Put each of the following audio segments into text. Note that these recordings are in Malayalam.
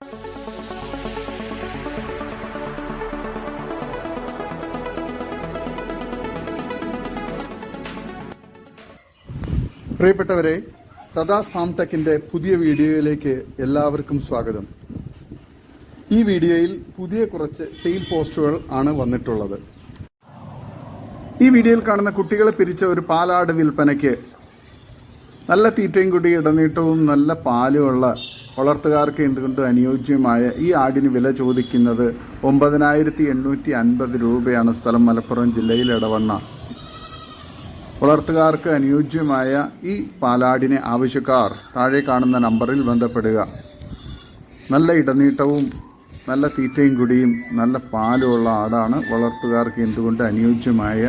പ്രിയപ്പെട്ടവരെ, സദാസ് ഫാം ടെക്കിന്റെ പുതിയ വീഡിയോയിലേക്ക് എല്ലാവർക്കും സ്വാഗതം. ഈ വീഡിയോയിൽ പുതിയ കുറച്ച് സെയിൽ പോസ്റ്റുകൾ ആണ് വന്നിട്ടുള്ളത്. ഈ വീഡിയോയിൽ കാണുന്ന കുട്ടികളെ പിരിച്ച ഒരു പാലാട് വിൽപ്പനയ്ക്ക് നല്ല തീറ്റയും കുടി ഇടനീട്ടവും നല്ല പാലുമുള്ള വളർത്തുകാർക്ക് എന്തുകൊണ്ട് അനുയോജ്യമായ ഈ ആടിന് വില ചോദിക്കുന്നത് 9,850 രൂപയാണ്. സ്ഥലം മലപ്പുറം ജില്ലയിൽ ഇടവണ്ണ. വളർത്തുകാർക്ക് അനുയോജ്യമായ ഈ പാലാടിനെ ആവശ്യക്കാർ താഴെ കാണുന്ന നമ്പറിൽ ബന്ധപ്പെടുക. നല്ല ഇടനീട്ടവും നല്ല തീറ്റയും കുടിയും നല്ല പാലുമുള്ള ആടാണ്. വളർത്തുകാർക്ക് എന്തുകൊണ്ട് അനുയോജ്യമായ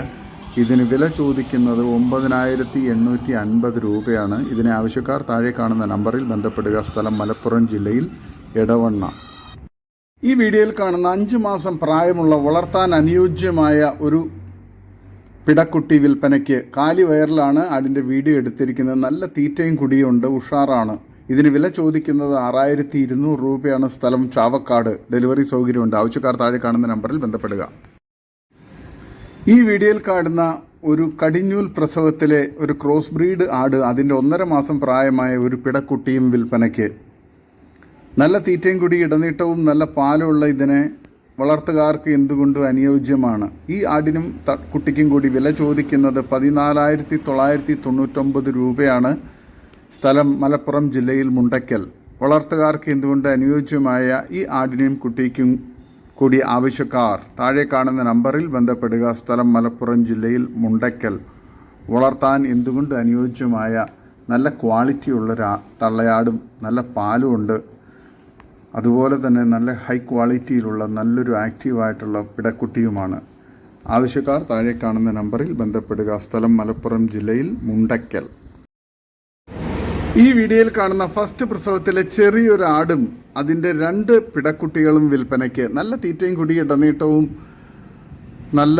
ഇതിന് വില ചോദിക്കുന്നത് 9,850 രൂപയാണ്. ഇതിനെ ആവശ്യക്കാർ താഴെ കാണുന്ന നമ്പറിൽ ബന്ധപ്പെടുക. സ്ഥലം മലപ്പുറം ജില്ലയിൽ ഇടവണ്ണ. ഈ വീഡിയോയിൽ കാണുന്ന 5 മാസം പ്രായമുള്ള വളർത്താൻ അനുയോജ്യമായ ഒരു പിടക്കുട്ടി വിൽപ്പനയ്ക്ക്. കാലി വയറിലാണ് ആടിൻ്റെ വീഡിയോ എടുത്തിരിക്കുന്നത്. നല്ല തീറ്റയും കുടിയുണ്ട്, ഉഷാറാണ്. ഇതിന് വില ചോദിക്കുന്നത് 6,200 രൂപയാണ്. സ്ഥലം ചാവക്കാട്. ഡെലിവറി സൗകര്യമുണ്ട്. ആവശ്യക്കാർ താഴെ കാണുന്ന നമ്പറിൽ ബന്ധപ്പെടുക. ഈ വീഡിയോയിൽ കാണുന്ന ഒരു കടിഞ്ഞൂൽ പ്രസവത്തിലെ ഒരു ക്രോസ് ബ്രീഡ് ആട്, അതിൻ്റെ 1.5 മാസം പ്രായമായ ഒരു പിടക്കുട്ടിയും വിൽപ്പനയ്ക്ക്. നല്ല തീറ്റയും കുടി ഇടനീട്ടവും നല്ല പാലുള്ള ഇതിനെ വളർത്തുകാർക്ക് എന്തുകൊണ്ടും അനുയോജ്യമാണ്. ഈ ആടിനും കുട്ടിക്കും കൂടി വില ചോദിക്കുന്നത് 14,999 രൂപയാണ്. സ്ഥലം മലപ്പുറം ജില്ലയിൽ മുണ്ടയ്ക്കൽ. വളർത്തുകാർക്ക് എന്തുകൊണ്ട് അനുയോജ്യമായ ഈ ആടിനും കുട്ടിക്കും കൂടി ആവശ്യക്കാർ താഴെ കാണുന്ന നമ്പറിൽ ബന്ധപ്പെടുക. സ്ഥലം മലപ്പുറം ജില്ലയിൽ മുണ്ടയ്ക്കൽ. വളർത്താൻ എന്തുകൊണ്ട് അനുയോജ്യമായ നല്ല ക്വാളിറ്റിയുള്ള തള്ളയാടും നല്ല പാലുമുണ്ട്. അതുപോലെ തന്നെ നല്ല ഹൈ ക്വാളിറ്റിയിലുള്ള നല്ലൊരു ആക്റ്റീവായിട്ടുള്ള പിടക്കുട്ടിയുമാണ്. ആവശ്യക്കാർ താഴെ കാണുന്ന നമ്പറിൽ ബന്ധപ്പെടുക. സ്ഥലം മലപ്പുറം ജില്ലയിൽ മുണ്ടയ്ക്കൽ. ഈ വീഡിയോയിൽ കാണുന്ന ഫസ്റ്റ് പ്രസവത്തിലെ ചെറിയൊരു ആടും അതിൻ്റെ 2 പിടക്കുട്ടികളും വിൽപ്പനയ്ക്ക്. നല്ല തീറ്റയും കുടി ഇടനീട്ടവും നല്ല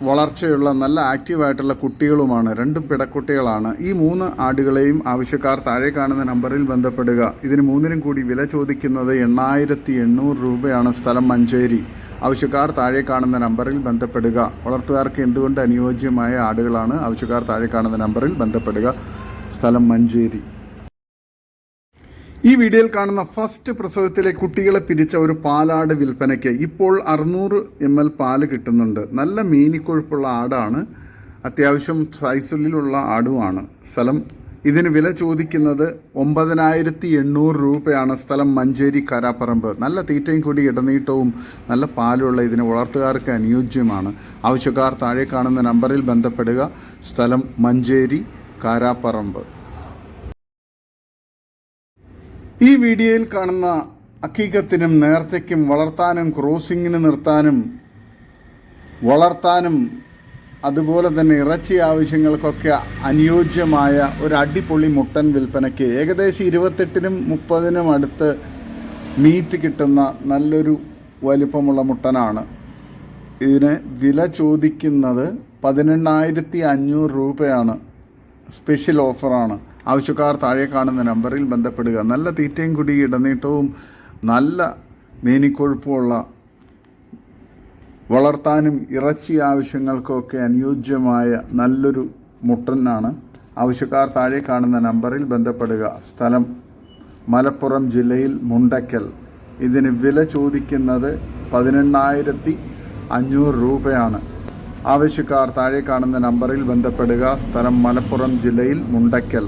വളർച്ചയുള്ള നല്ല ആക്റ്റീവായിട്ടുള്ള കുട്ടികളുമാണ്. 2 പിടക്കുട്ടികളാണ്. ഈ 3 ആടുകളെയും ആവശ്യക്കാർ താഴെ കാണുന്ന നമ്പറിൽ ബന്ധപ്പെടുക. ഇതിന് 3നും കൂടി വില ചോദിക്കുന്നത് 8,800 രൂപയാണ്. സ്ഥലം മഞ്ചേരി. ആവശ്യക്കാർ താഴെ കാണുന്ന നമ്പറിൽ ബന്ധപ്പെടുക. വളർത്തുകാർക്ക് എന്തുകൊണ്ട് അനുയോജ്യമായ ആടുകളാണ്. ആവശ്യക്കാർ താഴെ കാണുന്ന നമ്പറിൽ ബന്ധപ്പെടുക. സ്ഥലം മഞ്ചേരി. ഈ വീഡിയോയിൽ കാണുന്ന ഫസ്റ്റ് പ്രസവത്തിലെ കുട്ടികളെ പിരിച്ച ഒരു പാലാട് വിൽപ്പനയ്ക്ക്. ഇപ്പോൾ 600 ml പാല് കിട്ടുന്നുണ്ട്. നല്ല മീനിക്കൊഴുപ്പുള്ള ആടാണ്. അത്യാവശ്യം സൈസുള്ളിലുള്ള ആടുമാണ്. സ്ഥലം ഇതിന് വില ചോദിക്കുന്നത് 9,800 രൂപയാണ്. സ്ഥലം മഞ്ചേരി കാരാപ്പറമ്പ്. നല്ല തീറ്റയും കൂടി ഇടനീട്ടവും നല്ല പാലുള്ള ഇതിന് വളർത്തുകാർക്ക് അനുയോജ്യമാണ്. ആവശ്യക്കാർ താഴെ കാണുന്ന നമ്പറിൽ ബന്ധപ്പെടുക. സ്ഥലം മഞ്ചേരി കാരാപ്പറമ്പ്. ഈ വീഡിയോയിൽ കാണുന്ന അക്കീകത്തിനും നേർച്ചയ്ക്കും വളർത്താനും ക്രോസിങ്ങിന് നിർത്താനും വളർത്താനും അതുപോലെ തന്നെ ഇറച്ചി ആവശ്യങ്ങൾക്കൊക്കെ അനുയോജ്യമായ ഒരു അടിപൊളി മുട്ടൻ വിൽപ്പനയ്ക്ക്. ഏകദേശം 28നും 30നും അടുത്ത് മീറ്റ് കിട്ടുന്ന നല്ലൊരു വലിപ്പമുള്ള മുട്ടനാണ്. ഇതിന് വില ചോദിക്കുന്നത് 18,500 രൂപയാണ്. സ്പെഷ്യൽ ഓഫറാണ്. ആവശ്യക്കാർ താഴെ കാണുന്ന നമ്പറിൽ ബന്ധപ്പെടുക. നല്ല തീറ്റയും കുടി ഇടനീട്ടവും നല്ല മേനിക്കൊഴുപ്പുമുള്ള വളർത്താനും ഇറച്ചി ആവശ്യങ്ങൾക്കൊക്കെ അനുയോജ്യമായ നല്ലൊരു മുട്ടനാണ്. ആവശ്യക്കാർ താഴെ കാണുന്ന നമ്പറിൽ ബന്ധപ്പെടുക. സ്ഥലം മലപ്പുറം ജില്ലയിൽ മുണ്ടയ്ക്കൽ. ഇതിന് വില ചോദിക്കുന്നത് 18,500 രൂപയാണ്. ആവശ്യക്കാർ താഴെ കാണുന്ന നമ്പറിൽ ബന്ധപ്പെടുക. സ്ഥലം മലപ്പുറം ജില്ലയിൽ മുണ്ടയ്ക്കൽ.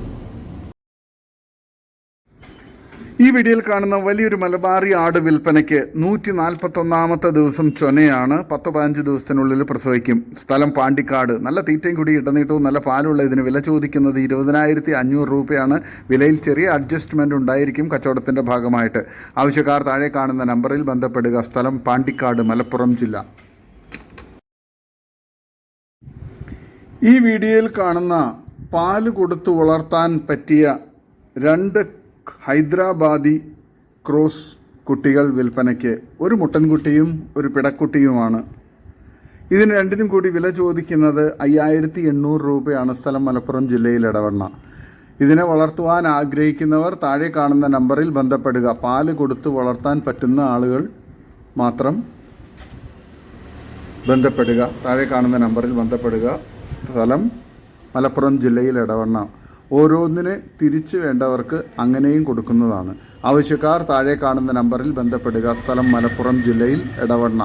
ഈ വീഡിയോയിൽ കാണുന്ന വലിയൊരു മലബാറി ആട് വിൽപ്പനയ്ക്ക്. 141ാമത്തെ ദിവസം ചൊനയാണ്. 10-15 ദിവസത്തിനുള്ളിൽ പ്രസവിക്കും. സ്ഥലം പാണ്ടിക്കാട്. നല്ല തീറ്റയും കൂടി ഇടനീട്ടവും നല്ല പാലുള്ള ഇതിന് വില ചോദിക്കുന്നത് 20,500 രൂപയാണ്. വിലയിൽ ചെറിയ അഡ്ജസ്റ്റ്മെൻറ്റ് ഉണ്ടായിരിക്കും കച്ചവടത്തിൻ്റെ ഭാഗമായിട്ട്. ആവശ്യക്കാർ താഴെ കാണുന്ന നമ്പറിൽ ബന്ധപ്പെടുക. സ്ഥലം പാണ്ടിക്കാട്, മലപ്പുറം ജില്ല. ഈ വീഡിയോയിൽ കാണുന്ന പാല് കൊടുത്ത് വളർത്താൻ പറ്റിയ 2 ഹൈദരാബാദി ക്രോസ് കുട്ടികൾ വിൽപ്പനയ്ക്ക്. ഒരു മുട്ടൻകുട്ടിയും ഒരു പിടക്കുട്ടിയുമാണ്. ഇതിന് 2നും കൂടി വില ചോദിക്കുന്നത് 5,800 രൂപയാണ്. സ്ഥലം മലപ്പുറം ജില്ലയിൽ ഇടവണ്ണ. ഇതിനെ വളർത്തുവാൻ ആഗ്രഹിക്കുന്നവർ താഴെ കാണുന്ന നമ്പറിൽ ബന്ധപ്പെടുക. പാല് കൊടുത്ത് വളർത്താൻ പറ്റുന്ന ആളുകൾ മാത്രം ബന്ധപ്പെടുക. താഴെ കാണുന്ന നമ്പറിൽ ബന്ധപ്പെടുക. സ്ഥലം മലപ്പുറം ജില്ലയിൽ എടവണ്ണ. ഓരോന്നിനെ തിരിച്ച് വേണ്ടവർക്ക് അങ്ങനെയും കൊടുക്കുന്നതാണ്. ആവശ്യക്കാർ താഴെ കാണുന്ന നമ്പറിൽ ബന്ധപ്പെടുക. സ്ഥലം മലപ്പുറം ജില്ലയിൽ എടവണ്ണ.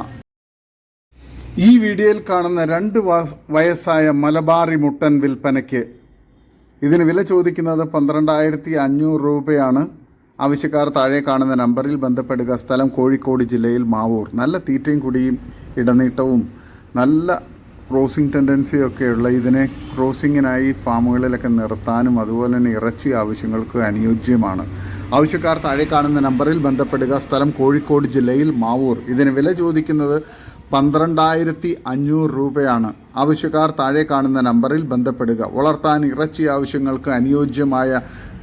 ഈ വീഡിയോയിൽ കാണുന്ന 2 വയസ്സായ മലബാറി മുട്ടൻ വിൽപ്പനയ്ക്ക്. ഇതിന് വില ചോദിക്കുന്നത് 12,500 രൂപയാണ്. ആവശ്യക്കാർ താഴെ കാണുന്ന നമ്പറിൽ ബന്ധപ്പെടുക. സ്ഥലം കോഴിക്കോട് ജില്ലയിൽ മാവൂർ. നല്ല തീറ്റയും കുടിയും ഇടനീട്ടവും നല്ല ക്രോസിംഗ് ടെൻഡൻസിയൊക്കെയുള്ള ഇതിനെ ക്രോസിങ്ങിനായി ഫാമുകളിലൊക്കെ നിർത്താനും അതുപോലെ തന്നെ ഇറച്ചി ആവശ്യങ്ങൾക്ക് അനുയോജ്യമാണ്. ആവശ്യക്കാർ താഴെ കാണുന്ന നമ്പറിൽ ബന്ധപ്പെടുക. സ്ഥലം കോഴിക്കോട് ജില്ലയിൽ മാവൂർ. ഇതിന് വില ചോദിക്കുന്നത് 12,500 രൂപയാണ്. ആവശ്യക്കാർ താഴെ കാണുന്ന നമ്പറിൽ ബന്ധപ്പെടുക. വളർത്താൻ ഇറച്ചി ആവശ്യങ്ങൾക്ക് അനുയോജ്യമായ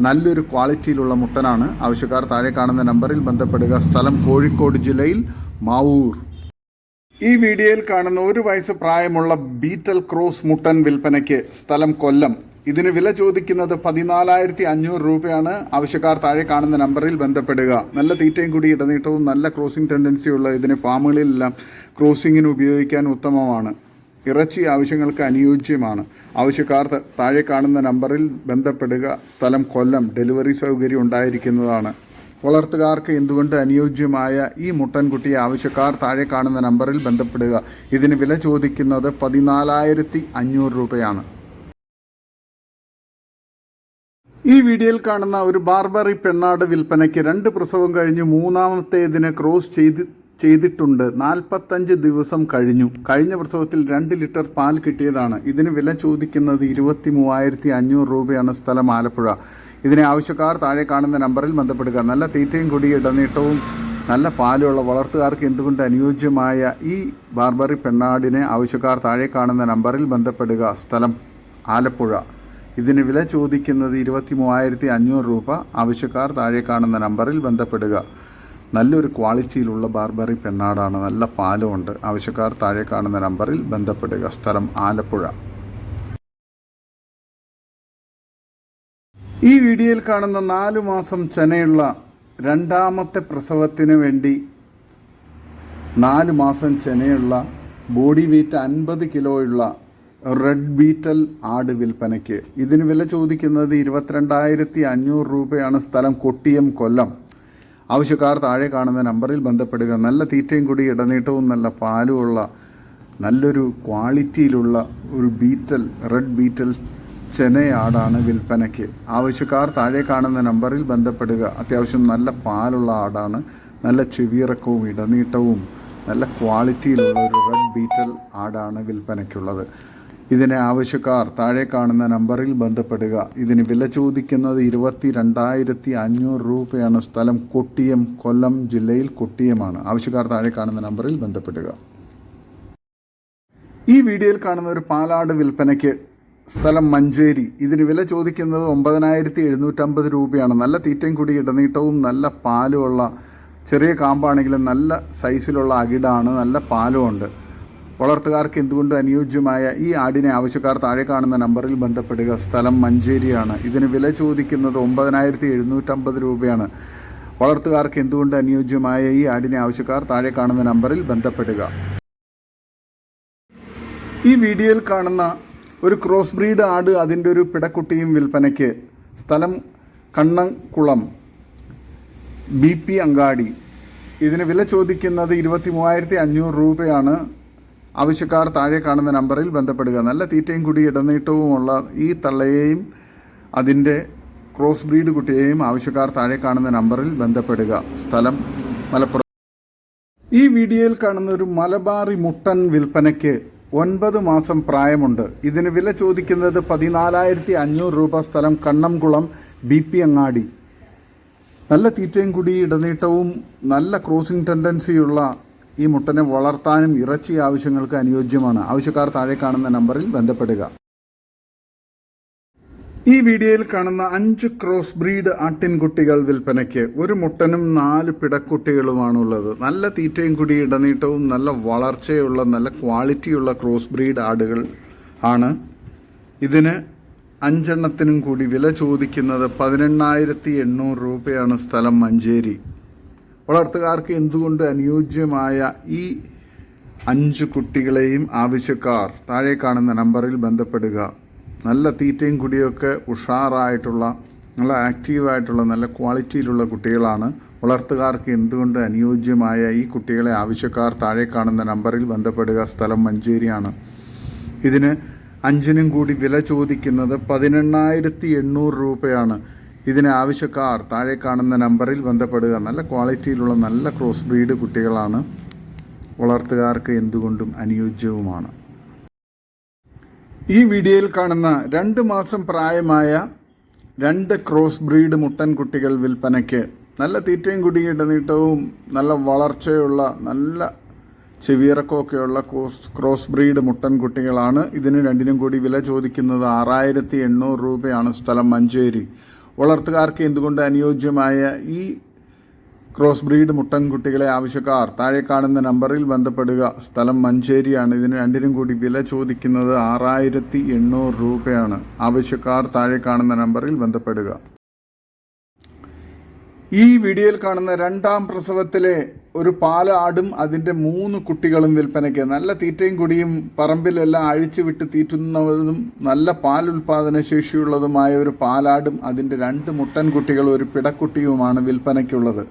നല്ലൊരു ക്വാളിറ്റിയിലുള്ള മുട്ടനാണ്. ആവശ്യക്കാർ താഴെ കാണുന്ന നമ്പറിൽ ബന്ധപ്പെടുക. സ്ഥലം കോഴിക്കോട് ജില്ലയിൽ മാവൂർ. ഈ വീഡിയോയിൽ കാണുന്ന 1 വയസ്സ് പ്രായമുള്ള ബീറ്റൽ ക്രോസ് മുട്ടൻ വിൽപ്പനയ്ക്ക്. സ്ഥലം കൊല്ലം. ഇതിന് വില ചോദിക്കുന്നത് 14,500 രൂപയാണ്. ആവശ്യക്കാർ താഴെ കാണുന്ന നമ്പറിൽ ബന്ധപ്പെടുക. നല്ല തീറ്റയും കൂടി ഇടനീട്ടവും നല്ല ക്രോസിംഗ് ടെൻഡൻസിയുള്ള ഇതിന് ഫാമുകളിലെല്ലാം ക്രോസിങ്ങിന് ഉപയോഗിക്കാൻ ഉത്തമമാണ്. ഇറച്ചി ആവശ്യങ്ങൾക്ക് അനുയോജ്യമാണ്. ആവശ്യക്കാർ താഴെ കാണുന്ന നമ്പറിൽ ബന്ധപ്പെടുക. സ്ഥലം കൊല്ലം. ഡെലിവറി സൗകര്യം ഉണ്ടായിരിക്കുന്നതാണ്. വളർത്തുകാർക്ക് എന്തുകൊണ്ട് അനുയോജ്യമായ ഈ മുട്ടൻകുട്ടിയെ ആവശ്യക്കാർ താഴെ കാണുന്ന നമ്പറിൽ ബന്ധപ്പെടുക. ഇതിന് വില ചോദിക്കുന്നത് 14,500 രൂപയാണ്. ഈ വീഡിയോയിൽ കാണുന്ന ഒരു ബാർബറി പെണ്ണാട് വിൽപ്പനയ്ക്ക്. 2 പ്രസവം കഴിഞ്ഞ് 3ാമത്തേതിനെ ക്രോസ് ചെയ്തിട്ടുണ്ട്. 45 ദിവസം കഴിഞ്ഞു. കഴിഞ്ഞ പ്രസവത്തിൽ 2 ലിറ്റർ പാൽ കിട്ടിയതാണ്. ഇതിന് വില ചോദിക്കുന്നത് 23,500 രൂപയാണ്. സ്ഥലം ആലപ്പുഴ. ഇതിനെ ആവശ്യക്കാർ താഴെ കാണുന്ന നമ്പറിൽ ബന്ധപ്പെടുക. നല്ല തീറ്റയും കൊടി ഇടനീട്ടവും നല്ല പാലുള്ള വളർത്തുകാർക്ക് എന്തുകൊണ്ട് അനുയോജ്യമായ ഈ ബാർബറി പെണ്ണാടിനെ ആവശ്യക്കാർ താഴെ കാണുന്ന നമ്പറിൽ ബന്ധപ്പെടുക. സ്ഥലം ആലപ്പുഴ. ഇതിന് വില ചോദിക്കുന്നത് 23,500 രൂപ. ആവശ്യക്കാർ താഴെ കാണുന്ന നമ്പറിൽ ബന്ധപ്പെടുക. നല്ലൊരു ക്വാളിറ്റിയിലുള്ള ബാർബറി പെണ്ണാടാണ്. നല്ല പാലുമുണ്ട്. ആവശ്യക്കാർ താഴെ കാണുന്ന നമ്പറിൽ ബന്ധപ്പെടുക. സ്ഥലം ആലപ്പുഴ. ഈ വീഡിയോയിൽ കാണുന്ന 4 മാസം ചെനയുള്ള 2ാമത്തെ പ്രസവത്തിന് വേണ്ടി 4 മാസം ചെനയുള്ള ബോഡി വെയ്റ്റ് 50 കിലോയുള്ള റെഡ് ബീറ്റൽ ആട് വിൽപ്പനയ്ക്ക്. ഇതിന് വില ചോദിക്കുന്നത് 22,500 രൂപയാണ്. സ്ഥലം കൊട്ടിയം കൊല്ലം. ആവശ്യക്കാർ താഴെ കാണുന്ന നമ്പറിൽ ബന്ധപ്പെടുക. നല്ല തീറ്റയും കൂടി ഇടനീട്ടവും നല്ല പാലുമുള്ള നല്ലൊരു ക്വാളിറ്റിയിലുള്ള ഒരു റെഡ് ബീറ്റൽ ചെനയാടാണ് വിൽപ്പനയ്ക്ക്. ആവശ്യക്കാർ താഴെ കാണുന്ന നമ്പറിൽ ബന്ധപ്പെടുക. അത്യാവശ്യം നല്ല പാലുള്ള ആടാണ്. നല്ല ചെവിയിറക്കവും ഇടനീട്ടവും നല്ല ക്വാളിറ്റിയിലുള്ള ഒരു റെഡ് ബീറ്റൽ ആടാണ് വിൽപ്പനയ്ക്കുള്ളത്. ഇതിനെ ആവശ്യക്കാർ താഴെ കാണുന്ന നമ്പറിൽ ബന്ധപ്പെടുക. ഇതിന് വില ചോദിക്കുന്നത് 22,500 രൂപയാണ്. സ്ഥലം കൊട്ടിയം കൊല്ലം ജില്ലയിൽ കൊട്ടിയമാണ്. ആവശ്യക്കാർ താഴെ കാണുന്ന നമ്പറിൽ ബന്ധപ്പെടുക. ഈ വീഡിയോയിൽ കാണുന്ന ഒരു പാലാട് വിൽപ്പനയ്ക്ക്. സ്ഥലം മഞ്ചേരി. ഇതിന് വില ചോദിക്കുന്നത് 9,750 രൂപയാണ്. നല്ല തീറ്റയും കൂടി ഇടനീട്ടവും നല്ല പാലുമുള്ള ചെറിയ കാമ്പാണെങ്കിലും നല്ല സൈസിലുള്ള അകിടാണ്. നല്ല പാലുമുണ്ട്. വളർത്തുകാർക്ക് എന്തുകൊണ്ട് അനുയോജ്യമായ ഈ ആടിനെ ആവശ്യക്കാർ താഴെ കാണുന്ന നമ്പറിൽ ബന്ധപ്പെടുക. സ്ഥലം മഞ്ചേരിയാണ്. ഇതിന് വില ചോദിക്കുന്നത് 9,750 രൂപയാണ്. വളർത്തുകാർക്ക് എന്തുകൊണ്ട് അനുയോജ്യമായ ഈ ആടിനെ ആവശ്യക്കാർ താഴെ കാണുന്ന നമ്പറിൽ ബന്ധപ്പെടുക. ഈ വീഡിയോയിൽ കാണുന്ന ഒരു ക്രോസ് ബ്രീഡ് ആട് അതിൻ്റെ ഒരു പിടക്കുട്ടിയും വിൽപ്പനയ്ക്ക്. സ്ഥലം കണ്ണംകുളം BP അങ്ങാടി. ഇതിന് വില ചോദിക്കുന്നത് 23,500 രൂപയാണ്. ആവശ്യക്കാർ താഴെ കാണുന്ന നമ്പറിൽ ബന്ധപ്പെടുക. നല്ല തീറ്റയും കൂടി ഇടനീട്ടവുമുള്ള ഈ തള്ളയെയും അതിൻ്റെ ക്രോസ് ബ്രീഡ് കുട്ടിയെയും ആവശ്യക്കാർ താഴെ കാണുന്ന നമ്പറിൽ ബന്ധപ്പെടുക. സ്ഥലം മലപ്പുറം. ഈ വീഡിയോയിൽ കാണുന്ന ഒരു മലബാറി മുട്ടൻ വിൽപ്പനയ്ക്ക്. 9 മാസം പ്രായമുണ്ട്. ഇതിന് വില ചോദിക്കുന്നത് 14,500 രൂപ. സ്ഥലം കണ്ണംകുളം BP അങ്ങാടി. നല്ല തീറ്റയും കൂടി ഇടനീട്ടവും നല്ല ക്രോസിംഗ് ടെൻഡൻസിയുള്ള ഈ മുട്ടനെ വളർത്താനും ഇറച്ചി ആവശ്യങ്ങൾക്ക് അനുയോജ്യമാണ്. ആവശ്യക്കാർ താഴെ കാണുന്ന നമ്പറിൽ ബന്ധപ്പെടുക. ഈ വീഡിയോയിൽ കാണുന്ന 5 ക്രോസ് ബ്രീഡ് ആട്ടിൻകുട്ടികൾ വിൽപ്പനയ്ക്ക്. ഒരു മുട്ടനും 4 പിടക്കുട്ടികളുമാണുള്ളത്. നല്ല തീറ്റയും കൂടി ഇടനീട്ടവും നല്ല വളർച്ചയുള്ള നല്ല ക്വാളിറ്റിയുള്ള ക്രോസ് ബ്രീഡ് ആടുകൾ ആണ്. ഇതിന് 5 കൂടി വില ചോദിക്കുന്നത് 18,800 രൂപയാണ്. സ്ഥലം മഞ്ചേരി. വളർത്തുകാർക്ക് എന്തുകൊണ്ട് അനുയോജ്യമായ ഈ 5 കുട്ടികളെയും ആവശ്യക്കാർ താഴെ കാണുന്ന നമ്പറിൽ ബന്ധപ്പെടുക. നല്ല തീറ്റയും കുടിയൊക്കെ ഉഷാറായിട്ടുള്ള, നല്ല ആക്റ്റീവായിട്ടുള്ള, നല്ല ക്വാളിറ്റിയിലുള്ള കുട്ടികളാണ്. വളർത്തുകാർക്ക് എന്തുകൊണ്ട് അനുയോജ്യമായ ഈ കുട്ടികളെ ആവശ്യക്കാർ താഴെ കാണുന്ന നമ്പറിൽ ബന്ധപ്പെടുക. സ്ഥലം മഞ്ചേരിയാണ്. ഇതിന് 5 കൂടി വില ചോദിക്കുന്നത് 18,800 രൂപയാണ്. ഇതിന് ആവശ്യക്കാർ താഴെ കാണുന്ന നമ്പറിൽ ബന്ധപ്പെടുക. നല്ല ക്വാളിറ്റിയിലുള്ള നല്ല ക്രോസ് ബ്രീഡ് കുട്ടികളാണ്. വളർത്തുകാർക്ക് എന്തുകൊണ്ടും അനുയോജ്യവുമാണ്. ഈ വീഡിയോയിൽ കാണുന്ന 2 മാസം പ്രായമായ 2 ക്രോസ് ബ്രീഡ് മുട്ടൻ കുട്ടികൾ വിൽപ്പനയ്ക്ക്. നല്ല തീറ്റയും കുടിയും ഇടനീട്ടവും നല്ല വളർച്ചയുള്ള, നല്ല ചെവിയിറക്കമൊക്കെയുള്ള ക്രോസ് ബ്രീഡ് മുട്ടൻ കുട്ടികളാണ്. ഇതിന് 2 കൂടി വില ചോദിക്കുന്നത് 6,800 രൂപയാണ്. സ്ഥലം മഞ്ചേരി. വളർത്തുകാർക്ക് എന്തുകൊണ്ട് അനുയോജ്യമായ ഈ ക്രോസ് ബ്രീഡ് മുട്ടൻ കുട്ടികളെ ആവശ്യക്കാർ താഴെ കാണുന്ന നമ്പറിൽ ബന്ധപ്പെടുക. സ്ഥലം മഞ്ചേരിയാണ്. ഇതിന് 2 കൂടി വില ചോദിക്കുന്നത് 6,800 രൂപയാണ്. ആവശ്യക്കാർ താഴെ കാണുന്ന നമ്പറിൽ ബന്ധപ്പെടുക. ഈ വീഡിയോയിൽ കാണുന്ന 2ാം പ്രസവത്തിലെ ഒരു പാലാടും അതിൻ്റെ 3 കുട്ടികളും വിൽപ്പനയ്ക്ക്. നല്ല തീറ്റയും കുടിയും പറമ്പിലെല്ലാം അഴിച്ചു വിട്ട് തീറ്റുന്നതും നല്ല പാൽ ഉൽപാദന ശേഷിയുള്ളതുമായ ഒരു പാലാടും അതിൻ്റെ 2 മുട്ടൻ കുട്ടികളും ഒരു പിടക്കുട്ടിയുമാണ് വിൽപ്പനയ്ക്കുള്ളത്.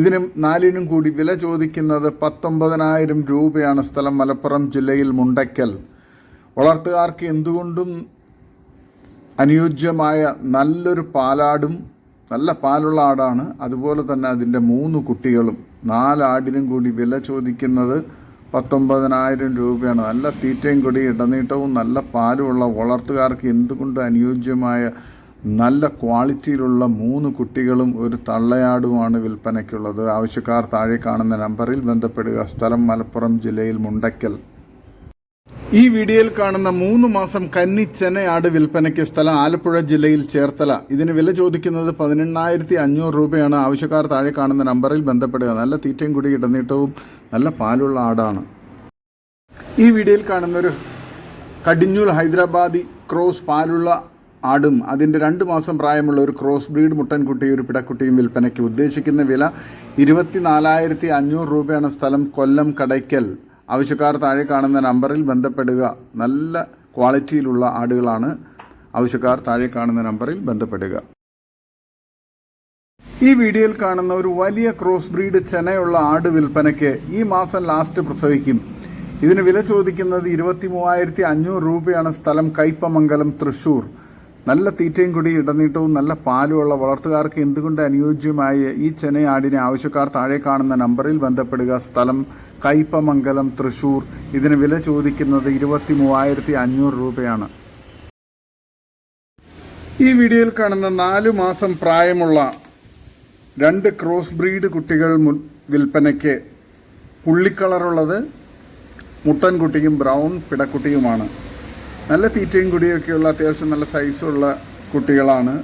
ഇതിനും 4 കൂടി വില ചോദിക്കുന്നത് 19,000 രൂപയാണ്. സ്ഥലം മലപ്പുറം ജില്ലയിൽ മുണ്ടയ്ക്കൽ. വളർത്തുകാർക്ക് എന്തുകൊണ്ടും അനുയോജ്യമായ നല്ലൊരു പാലാടും, നല്ല പാലുള്ള ആടാണ്. അതുപോലെ തന്നെ അതിൻ്റെ 3 കുട്ടികളും. 4 ആടിനും കൂടി വില ചോദിക്കുന്നത് 19,000 രൂപയാണ്. നല്ല തീറ്റയും കൂടി ഇടനീട്ടവും നല്ല പാലുമുള്ള വളർത്തുകാർക്ക് എന്തുകൊണ്ട് അനുയോജ്യമായ നല്ല ക്വാളിറ്റിയിലുള്ള 3 കുട്ടികളും ഒരു തള്ളയാടുമാണ് വിൽപ്പനയ്ക്കുള്ളത്. ആവശ്യക്കാർ താഴെ കാണുന്ന നമ്പറിൽ ബന്ധപ്പെടുക. സ്ഥലം മലപ്പുറം ജില്ലയിൽ മുണ്ടയ്ക്കൽ. ഈ വീഡിയോയിൽ കാണുന്ന 3 മാസം കന്നിച്ചെനയാട് വിൽപ്പനയ്ക്ക്. സ്ഥലം ആലപ്പുഴ ജില്ലയിൽ ചേർത്തല. ഇതിന് വില ചോദിക്കുന്നത് 18,500 രൂപയാണ്. ആവശ്യക്കാർ താഴെ കാണുന്ന നമ്പറിൽ ബന്ധപ്പെടുക. നല്ല തീറ്റയും കൂടി ഇടനീട്ടവും നല്ല പാലുള്ള ആടാണ്. ഈ വീഡിയോയിൽ കാണുന്ന ഒരു കടിഞ്ഞൂൽ ഹൈദരാബാദി ക്രോസ് പാലുള്ള ആടും അതിൻ്റെ 2 മാസം പ്രായമുള്ള ഒരു ക്രോസ് ബ്രീഡ് മുട്ടൻകുട്ടി ഒരു പിടക്കുട്ടിയും വിൽപ്പനയ്ക്ക്. ഉദ്ദേശിക്കുന്ന വില 24,500 രൂപയാണ്. സ്ഥലം കൊല്ലം കടയ്ക്കൽ. ആവശ്യക്കാർ താഴെ കാണുന്ന നമ്പറിൽ ബന്ധപ്പെടുക. നല്ല ക്വാളിറ്റിയിലുള്ള ആടുകളാണ്. ആവശ്യക്കാർ താഴെ കാണുന്ന നമ്പറിൽ ബന്ധപ്പെടുക. ഈ വീഡിയോയിൽ കാണുന്ന ഒരു വലിയ ക്രോസ് ബ്രീഡ് ചെനയുള്ള ആട് വിൽപ്പനയ്ക്ക്. ഈ മാസം ലാസ്റ്റ് പ്രസവിക്കും. ഇതിന് വില ചോദിക്കുന്നത് 23,500 രൂപയാണ്. സ്ഥലം കയ്പമംഗലം തൃശ്ശൂർ. നല്ല തീറ്റയും കൂടി ഇടനീട്ടവും നല്ല പാലുമുള്ള വളർത്തുകാർക്ക് എന്തുകൊണ്ട് അനുയോജ്യമായ ഈ ചെനയാടിനെ ആവശ്യക്കാർ താഴെ കാണുന്ന നമ്പറിൽ ബന്ധപ്പെടുക. സ്ഥലം കയ്പമംഗലം തൃശ്ശൂർ. ഇതിന് വില ചോദിക്കുന്നത് 23,500 രൂപയാണ്. ഈ വീഡിയോയിൽ കാണുന്ന 4 മാസം പ്രായമുള്ള 2 ക്രോസ് ബ്രീഡ് കുട്ടികൾ വിൽപ്പനയ്ക്ക്. പുള്ളിക്കളറുള്ളത് മുട്ടൻകുട്ടിയും ബ്രൗൺ പിടക്കുട്ടിയുമാണ്. നല്ല തീറ്റയും കുടിയൊക്കെയുള്ള അത്യാവശ്യം നല്ല സൈസുള്ള കുട്ടികളാണ്.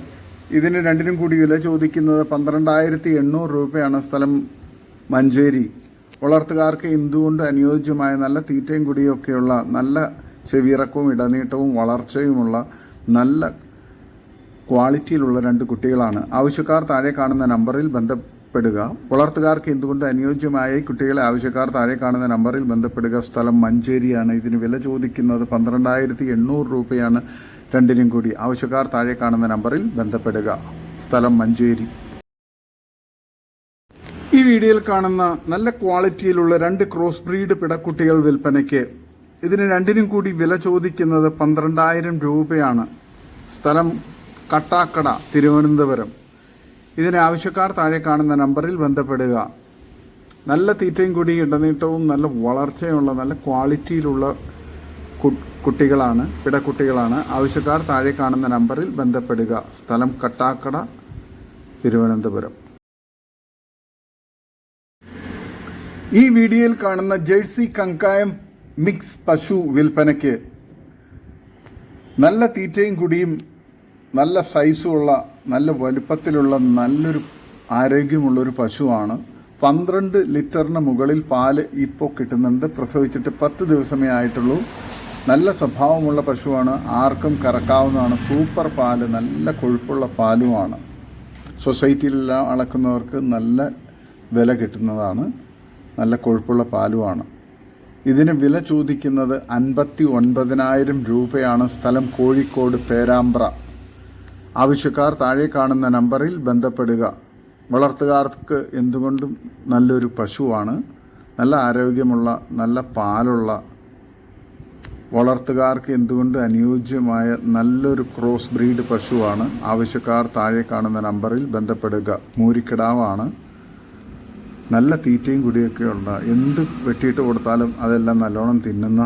ഇതിന് 2 കൂടി വില ചോദിക്കുന്നത് 12,800 രൂപയാണ്. സ്ഥലം മഞ്ചേരി. വളർത്തുകാർക്ക് എന്തുകൊണ്ട് അനുയോജ്യമായ നല്ല തീറ്റയും കുടിയൊക്കെയുള്ള നല്ല ചെവിയിറക്കവും ഇടനീട്ടവും വളർച്ചയുമുള്ള നല്ല ക്വാളിറ്റിയിലുള്ള 2 കുട്ടികളാണ്. ആവശ്യക്കാർ താഴെ കാണുന്ന നമ്പറിൽ ബന്ധപ്പെടുക. വളർത്തുകാർക്ക് എന്തുകൊണ്ട് അനുയോജ്യമായ ഈ കുട്ടികളെ ആവശ്യക്കാർ താഴെ കാണുന്ന നമ്പറിൽ ബന്ധപ്പെടുക. സ്ഥലം മഞ്ചേരിയാണ്. ഇതിന് വില ചോദിക്കുന്നത് 12,800 രൂപയാണ്. 2 കൂടി. ആവശ്യക്കാർ താഴെ കാണുന്ന നമ്പറിൽ ബന്ധപ്പെടുക. സ്ഥലം മഞ്ചേരി. ഈ വീഡിയോയിൽ കാണുന്ന നല്ല ക്വാളിറ്റിയിലുള്ള 2 ക്രോസ് ബ്രീഡ് പിടക്കുട്ടികൾ വിൽപ്പനയ്ക്ക്. ഇതിന് 2 കൂടി വില ചോദിക്കുന്നത് 12,000 രൂപയാണ്. സ്ഥലം കട്ടാക്കട, തിരുവനന്തപുരം. ഇതിന് ആവശ്യക്കാർ താഴെ കാണുന്ന നമ്പറിൽ ബന്ധപ്പെടുക. നല്ല തീറ്റയും കൂടി ഇടനീട്ടവും നല്ല വളർച്ചയുള്ള നല്ല ക്വാളിറ്റിയിലുള്ള കുട്ടികളാണ്, പിടക്കുട്ടികളാണ്. ആവശ്യക്കാർ താഴെ കാണുന്ന നമ്പറിൽ ബന്ധപ്പെടുക. സ്ഥലം കട്ടാക്കട, തിരുവനന്തപുരം. ഈ വീഡിയോയിൽ കാണുന്ന ജേഴ്സി കങ്കായം മിക്സ് പശു വിൽപ്പനയ്ക്ക്. നല്ല തീറ്റയും കുടിയും നല്ല സൈസുമുള്ള നല്ല വലുപ്പത്തിലുള്ള നല്ലൊരു ആരോഗ്യമുള്ളൊരു പശുവാണ്. 12 ലിറ്ററിന് മുകളിൽ പാല് ഇപ്പോൾ കിട്ടുന്നുണ്ട്. പ്രസവിച്ചിട്ട് 10 ദിവസമേ ആയിട്ടുള്ളൂ. നല്ല സ്വഭാവമുള്ള പശുവാണ്, ആർക്കും കറക്കാവുന്നതാണ്. സൂപ്പർ പാല്, നല്ല കൊഴുപ്പുള്ള പാലുമാണ്. സൊസൈറ്റിയിലെല്ലാം അളക്കുന്നവർക്ക് നല്ല വില കിട്ടുന്നതാണ്. നല്ല കൊഴുപ്പുള്ള പാലുമാണ്. ഇതിന് വില ചോദിക്കുന്നത് 59,000 രൂപയാണ്. സ്ഥലം കോഴിക്കോട് പേരാമ്പ്ര. ആവശ്യക്കാർ താഴെ കാണുന്ന നമ്പറിൽ ബന്ധപ്പെടുക. വളർത്തുകാർക്ക് എന്തുകൊണ്ടും നല്ലൊരു പശുവാണ്. നല്ല ആരോഗ്യമുള്ള, നല്ല പാലുള്ള, വളർത്തുകാർക്ക് എന്തുകൊണ്ട് അനുയോജ്യമായ നല്ലൊരു ക്രോസ് ബ്രീഡ് പശുവാണ്. ആവശ്യക്കാർ താഴെ കാണുന്ന നമ്പറിൽ ബന്ധപ്പെടുക. മൂരിക്കിടാവാണ്. നല്ല തീറ്റയും കുടിയൊക്കെ ഉണ്ട്. എന്ത് വെട്ടിയിട്ട് കൊടുത്താലും അതെല്ലാം നല്ലോണം തിന്നുന്ന,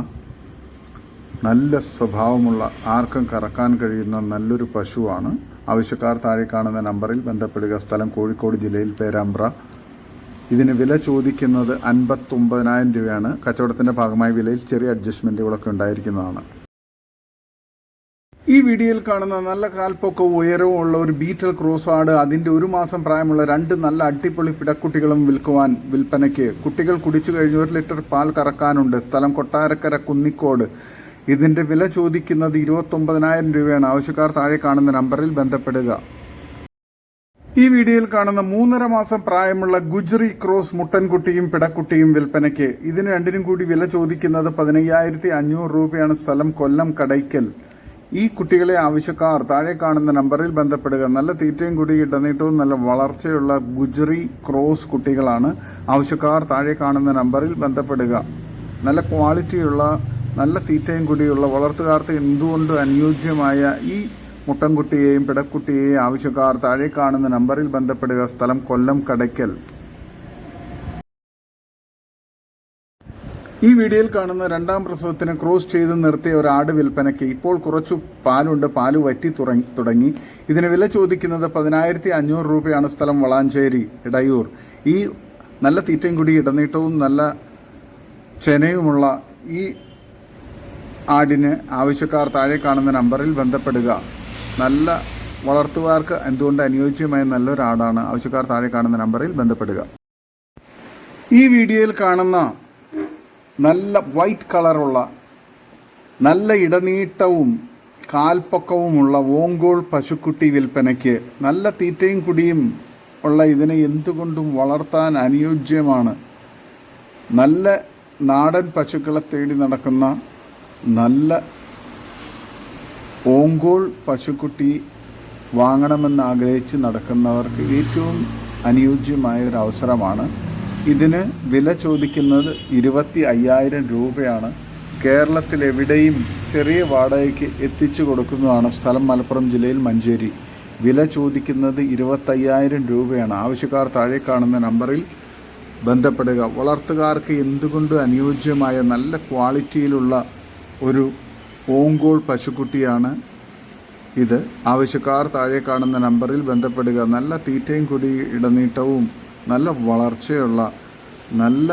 നല്ല സ്വഭാവമുള്ള, ആർക്കും കറക്കാൻ കഴിയുന്ന നല്ലൊരു പശുവാണ്. ആവശ്യക്കാർ താഴെ കാണുന്ന നമ്പറിൽ ബന്ധപ്പെടുക. സ്ഥലം കോഴിക്കോട് ജില്ലയിൽ പേരാമ്പ്ര. ഇതിന് വില ചോദിക്കുന്നത് 59,000 രൂപയാണ്. കച്ചവടത്തിൻ്റെ ഭാഗമായി വിലയിൽ ചെറിയ അഡ്ജസ്റ്റ്മെൻറ്റുകളൊക്കെ ഉണ്ടായിരിക്കുന്നതാണ്. ഈ വീഡിയോയിൽ കാണുന്ന നല്ല കാൽപ്പൊക്കവും ഉയരവും ഉള്ള ഒരു ബീറ്റൽ ക്രോസ് ആട്, അതിൻ്റെ 1 മാസം പ്രായമുള്ള 2 നല്ല അടിപൊളി പിടക്കുട്ടികളും വിൽപ്പനയ്ക്ക്. കുട്ടികൾ കുടിച്ചു കഴിഞ്ഞ് 1 ലിറ്റർ പാൽ കറക്കാനുണ്ട്. സ്ഥലം കൊട്ടാരക്കര കുന്നിക്കോട്. ഇതിൻ്റെ വില ചോദിക്കുന്നത് 29,000 രൂപയാണ്. ആവശ്യക്കാർ താഴെ കാണുന്ന നമ്പറിൽ ബന്ധപ്പെടുക. ഈ വീഡിയോയിൽ കാണുന്ന 3.5 മാസം പ്രായമുള്ള ഗുജറി ക്രോസ് മുട്ടൻകുട്ടിയും പിടക്കുട്ടിയും വിൽപ്പനയ്ക്ക്. ഇതിന് രണ്ടിനും കൂടി വില ചോദിക്കുന്നത് 15,500 രൂപയാണ്. സ്ഥലം കൊല്ലം കടയ്ക്കൽ. ഈ കുട്ടികളെ ആവശ്യക്കാർ താഴെ കാണുന്ന നമ്പറിൽ ബന്ധപ്പെടുക. നല്ല തീറ്റയും കൂടി ഇടനീട്ടവും നല്ല വളർച്ചയുള്ള ഗുജറി ക്രോസ് കുട്ടികളാണ്. ആവശ്യക്കാർ താഴെ കാണുന്ന നമ്പറിൽ ബന്ധപ്പെടുക. നല്ല ക്വാളിറ്റിയുള്ള, നല്ല തീറ്റയും കൂടിയുള്ള, വളർത്തുകാർക്ക് എന്തുകൊണ്ട് അനുയോജ്യമായ ഈ മുട്ടൻകുട്ടിയെയും പിടക്കുട്ടിയെയും ആവശ്യക്കാർ താഴെ കാണുന്ന നമ്പറിൽ ബന്ധപ്പെടുക. സ്ഥലം കൊല്ലം കടയ്ക്കൽ. ഈ വീഡിയോയിൽ കാണുന്ന 2ാം പ്രസവത്തിന് ക്രോസ് ചെയ്ത് നിർത്തിയ ഒരു ആട് വിൽപ്പനയ്ക്ക്. ഇപ്പോൾ കുറച്ചു പാലുണ്ട്, പാല് വറ്റി തുടങ്ങി. ഇതിന് വില ചോദിക്കുന്നത് 10,500 രൂപയാണ്. സ്ഥലം വളാഞ്ചേരി ഇടയൂർ. ഈ നല്ല തീറ്റയും കൂടി ഇടനീട്ടവും നല്ല ചെനയുമുള്ള ഈ ആടിന് ആവശ്യക്കാർ താഴെ കാണുന്ന നമ്പറിൽ ബന്ധപ്പെടുക. നല്ല വളർത്തുകാർക്ക് എന്തുകൊണ്ട് അനുയോജ്യമായ നല്ലൊരാടാണ്. ആവശ്യക്കാർ താഴെ കാണുന്ന നമ്പറിൽ ബന്ധപ്പെടുക. ഈ വീഡിയോയിൽ കാണുന്ന നല്ല വൈറ്റ് കളറുള്ള, നല്ല ഇടനീട്ടവും കാൽപ്പൊക്കവുമുള്ള ഓങ്കോൾ പശുക്കുട്ടി വിൽപ്പനയ്ക്ക്. നല്ല തീറ്റയും കുടിയും ഉള്ള ഇതിനെ എന്തുകൊണ്ടും വളർത്താൻ അനുയോജ്യമാണ്. നല്ല നാടൻ പശുക്കളെ തേടി നടക്കുന്ന നല്ല ഓങ്കോൾ പശുക്കുട്ടി വാങ്ങണമെന്ന് ആഗ്രഹിച്ച് നടക്കുന്നവർക്ക് ഏറ്റവും അനുയോജ്യമായ ഒരു അവസരമാണ്. ഇതിന് വില ചോദിക്കുന്നത് 25,000 രൂപയാണ്. കേരളത്തിലെവിടെയും ചെറിയ വാടകയ്ക്ക് എത്തിച്ചു കൊടുക്കുന്നതാണ്. സ്ഥലം മലപ്പുറം ജില്ലയിൽ മഞ്ചേരി. വില ചോദിക്കുന്നത് 25,000 രൂപയാണ്. ആവശ്യക്കാർ താഴെ കാണുന്ന നമ്പറിൽ ബന്ധപ്പെടുക. വളർത്തുകാർക്ക് എന്തുകൊണ്ട് അനുയോജ്യമായ നല്ല ക്വാളിറ്റിയിലുള്ള ഒരു ഓങ്കോൾ പശുക്കുട്ടിയാണ് ഇത്. ആവശ്യക്കാർ താഴെ കാണുന്ന നമ്പറിൽ ബന്ധപ്പെടുക. നല്ല തീറ്റയും കൂടി ഇടനീട്ടവും നല്ല വളർച്ചയുള്ള, നല്ല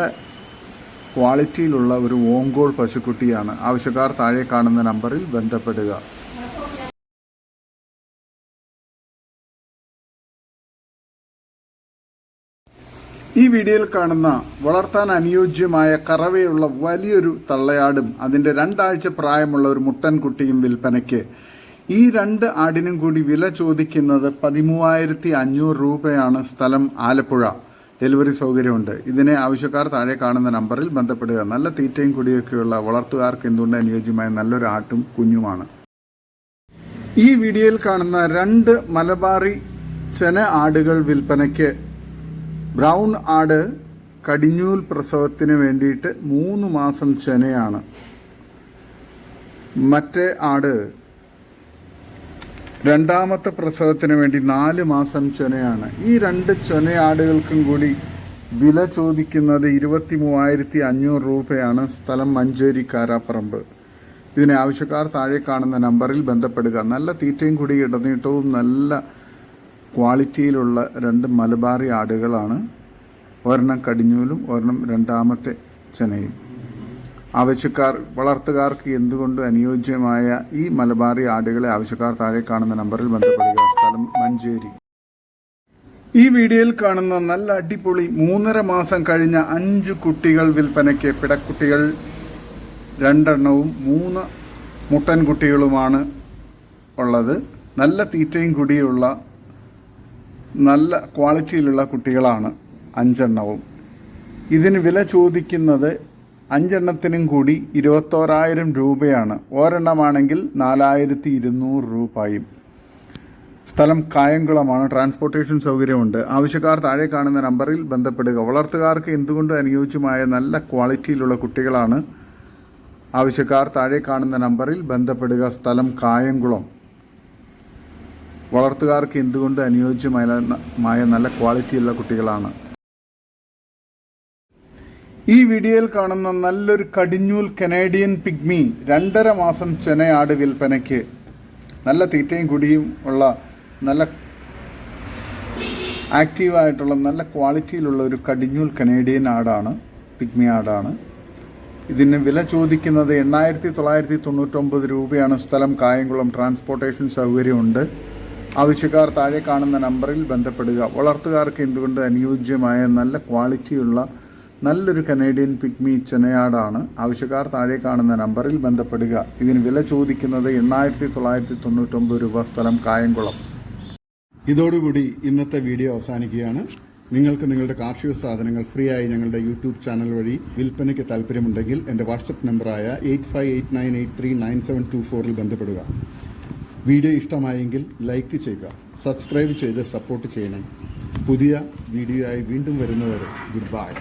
ക്വാളിറ്റിയിലുള്ള ഒരു ഓങ്കോൾ പശുക്കുട്ടിയാണ്. ആവശ്യക്കാർ താഴെ കാണുന്ന നമ്പറിൽ ബന്ധപ്പെടുക. ഈ വീഡിയോയിൽ കാണുന്ന വളർത്താൻ അനുയോജ്യമായ കറവയുള്ള വലിയൊരു തള്ളയാടും അതിൻ്റെ 2 ആഴ്ച പ്രായമുള്ള ഒരു മുട്ടൻകുട്ടിയും വിൽപ്പനയ്ക്ക്. ഈ 2 ആടിനും കൂടി വില ചോദിക്കുന്നത് 13,500 രൂപയാണ്. സ്ഥലം ആലപ്പുഴ. ഡെലിവറി സൗകര്യമുണ്ട്. ഇതിനെ ആവശ്യക്കാർ താഴെ കാണുന്ന നമ്പറിൽ ബന്ധപ്പെടുക. നല്ല തീറ്റയും കുടിയൊക്കെയുള്ള, വളർത്തുകാർക്ക് എന്തുകൊണ്ട് അനുയോജ്യമായ നല്ലൊരു ആട്ടും കുഞ്ഞുമാണ്. ഈ വീഡിയോയിൽ കാണുന്ന 2 മലബാറി ചെന ആടുകൾ വിൽപ്പനയ്ക്ക്. ബ്രൗൺ ആട് കടിഞ്ഞൂൽ പ്രസവത്തിന് വേണ്ടിയിട്ട് 3 മാസം ചെനയാണ്. മറ്റേ ആട് 2ാമത്തെ പ്രസവത്തിന് വേണ്ടി 4 മാസം ചെനയാണ്. ഈ 2 ചെനയാടുകൾക്കും കൂടി വില ചോദിക്കുന്നത് 23,500 രൂപയാണ്. സ്ഥലം മഞ്ചേരി കാരാപ്പറമ്പ്. ഇതിനെ ആവശ്യക്കാർ താഴെ കാണുന്ന നമ്പറിൽ ബന്ധപ്പെടുക. നല്ല തീറ്റയും കൂടി ഇടനീട്ടവും നല്ല ക്വാളിറ്റിയിലുള്ള 2 മലബാറി ആടുകളാണ്. ഒരെണ്ണം കടിഞ്ഞൂലും ഒരെണ്ണം 2ാമത്തെ ചെനയും. ആവശ്യക്കാർ, വളർത്തുകാർക്ക് എന്തുകൊണ്ട് അനുയോജ്യമായ ഈ മലബാറി ആടുകളെ ആവശ്യക്കാർ താഴെ കാണുന്ന നമ്പറിൽ ബന്ധപ്പെടുക. സ്ഥലം മഞ്ചേരി. ഈ വീഡിയോയിൽ കാണുന്ന നല്ല അടിപൊളി 3.5 മാസം കഴിഞ്ഞ 5 കുട്ടികൾ വിൽപ്പനയ്ക്ക്. പിടക്കുട്ടികൾ രണ്ടെണ്ണവും 3 മുട്ടൻകുട്ടികളുമാണ് ഉള്ളത്. നല്ല തീറ്റയും കുടിയുള്ള നല്ല ക്വാളിറ്റിയിലുള്ള കുട്ടികളാണ് 5 എണ്ണവും. ഇതിന് വില ചോദിക്കുന്നത് 5 എണ്ണത്തിനും കൂടി 21,000 രൂപയാണ്. ഒരെണ്ണമാണെങ്കിൽ 4,200 രൂപയും. സ്ഥലം കായംകുളമാണ്. ട്രാൻസ്പോർട്ടേഷൻ സൗകര്യമുണ്ട്. ആവശ്യക്കാർ താഴെ കാണുന്ന നമ്പറിൽ ബന്ധപ്പെടുക. വളർത്തുകാർക്ക് എന്തുകൊണ്ട് അനുയോജ്യമായ നല്ല ക്വാളിറ്റിയിലുള്ള കുട്ടികളാണ്. ആവശ്യക്കാർ താഴെ കാണുന്ന നമ്പറിൽ ബന്ധപ്പെടുക. സ്ഥലം കായംകുളം. വളർത്തുകാർക്ക് എന്തുകൊണ്ട് അനുയോജ്യമായ നല്ല ക്വാളിറ്റിയുള്ള കുട്ടികളാണ്. ഈ വീഡിയോയിൽ കാണുന്ന നല്ലൊരു കടിഞ്ഞൂൽ കനേഡിയൻ പിഗ്മി 2.5 മാസം ചെനയാട് വിൽപ്പനയ്ക്ക്. നല്ല തീറ്റയും കുടിയും ഉള്ള നല്ല ആക്റ്റീവായിട്ടുള്ള നല്ല ക്വാളിറ്റിയിലുള്ള ഒരു കടിഞ്ഞൂൽ കനേഡിയൻ ആടാണ്, പിഗ്മി ആടാണ്. ഇതിന് വില ചോദിക്കുന്നത് 8,999 രൂപയാണ്. സ്ഥലം കായംകുളം. ട്രാൻസ്പോർട്ടേഷൻ സൗകര്യമുണ്ട്. ആവശ്യക്കാർ താഴെ കാണുന്ന നമ്പറിൽ ബന്ധപ്പെടുക. വളർത്തുകാർക്ക് എന്തുകൊണ്ട് അനുയോജ്യമായ നല്ല ക്വാളിറ്റിയുള്ള നല്ലൊരു കനേഡിയൻ പിഗ്മി ചെനയാടാണ്. ആവശ്യക്കാർ താഴെ കാണുന്ന നമ്പറിൽ ബന്ധപ്പെടുക. ഇതിന് വില ചോദിക്കുന്നത് 8,999 രൂപ. സ്ഥലം കായംകുളം. ഇതോടുകൂടി ഇന്നത്തെ വീഡിയോ അവസാനിക്കുകയാണ്. നിങ്ങൾക്ക് നിങ്ങളുടെ കാർഷിക സാധനങ്ങൾ ഫ്രീ ആയി ഞങ്ങളുടെ യൂട്യൂബ് ചാനൽ വഴി വിൽപ്പനയ്ക്ക് താല്പര്യമുണ്ടെങ്കിൽ എൻ്റെ വാട്സപ്പ് നമ്പറായ 8589839724 ബന്ധപ്പെടുക. വീഡിയോ ഇഷ്ടമായെങ്കിൽ ലൈക്ക് ചെയ്യുക, സബ്സ്ക്രൈബ് ചെയ്ത് സപ്പോർട്ട് ചെയ്യണം. പുതിയ വീഡിയോ ആയി വീണ്ടും വരുന്നവരെ ഗുഡ് ബൈ.